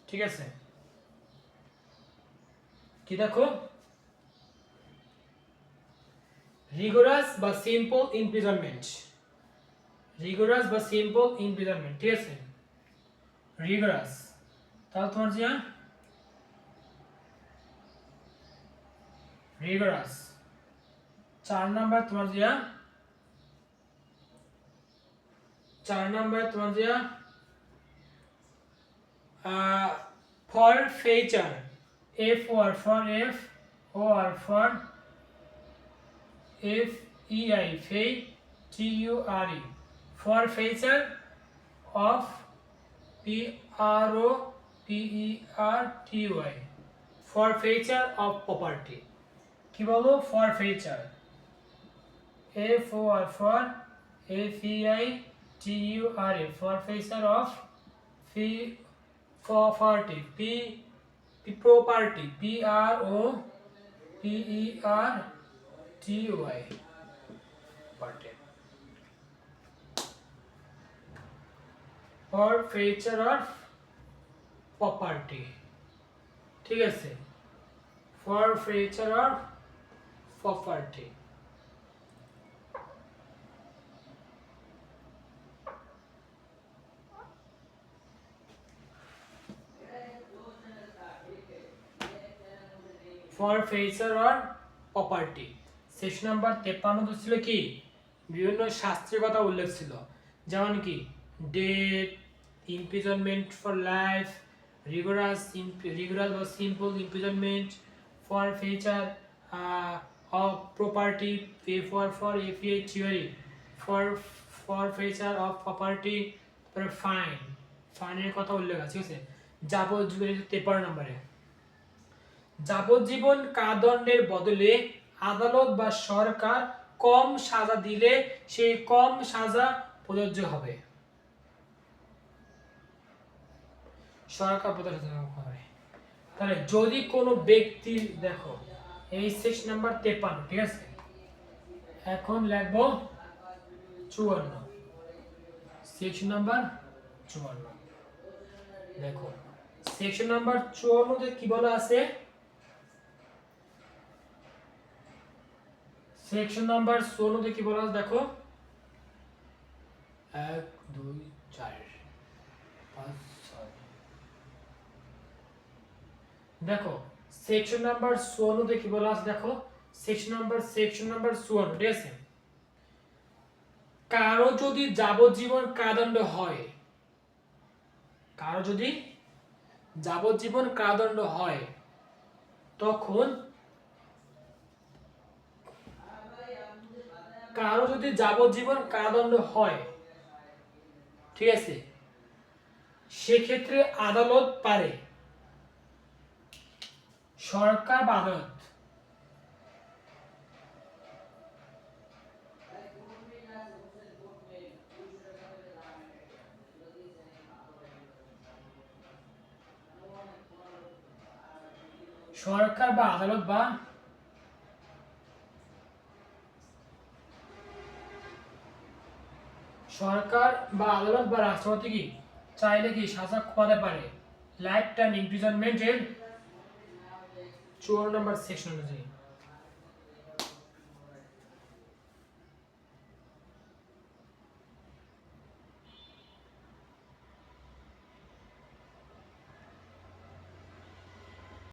ঠিক আছে, কি দেখো, রিগোরাস বা সিম্পল ইমপ্রিজনমেন্ট, রিগোরাস বা সিম্পল ইমপ্রিজনমেন্ট, ঠিক আছে, রিগোরাস, তাহলে তোমার যে রিগোরাস 4 নাম্বার তোমার যে 4 নাম্বার তোমার যে forfeiture, F O R for F O R for F E I fei T U R E, forfeiture of P R O P E R T Y, forfeiture of property, কি বলো, forfeiture, F O R for F E I T U R E, forfeiture of fee property, property, P R O P E R T Y, property, forfeiture of property, ঠিক আছে, forfeiture of property, forfeiture or property। Section number 53 ছিল কি, বিভিন্ন শাস্তির কথা উল্লেখ ছিল, যেমন কি death, imprisonment for life, rigorous বা simple imprisonment, forfeiture of property, pay for APA theory, forfeiture of property, তারপরে ফাইনের কথা উল্লেখ আছে, ঠিক আছে। যাবজ্জীবন 53 নম্বরে, যাবজ্জীবন কারাদণ্ডের বদলে আদালত বা সরকার কম সাজা দিলে সেই কম সাজা প্রযোজ্য হবে, সরকার প্রদত্ত হবে। তাহলে যদি কোনো ব্যক্তি, দেখো এই সেকশন নাম্বার 53, ঠিক আছে, এখন লিখবো 54, সেকশন নাম্বার 54, দেখো সেকশন নাম্বার 54 তে কি বলা আছে, সেকশন নাম্বার 16 তে কি বলা আছে দেখো, 1 2 4 5 6, দেখো সেকশন নাম্বার 16 তে কি বলা আছে দেখো, সেকশন নাম্বার 54, ঠিক আছে, কারো যদি যাবজ্জীবন কারাদণ্ড হয়, কারো যদি যাবজ্জীবন কারাদণ্ড হয়, তখন কারো যদি যাবজ্জীবন কারাদণ্ড হয়, ঠিক আছে, সেক্ষেত্রে আদালত পারে, সরকার বা আদালত, সরকার বা আদালত বা সরকার বা আদালত বা রাষ্ট্রপতি কি চাইলে কি সাজা কমাতে পারে, লাইফ টাইম ইমপ্রিজনমেন্টের 54 নম্বর সেকশন অনুযায়ী।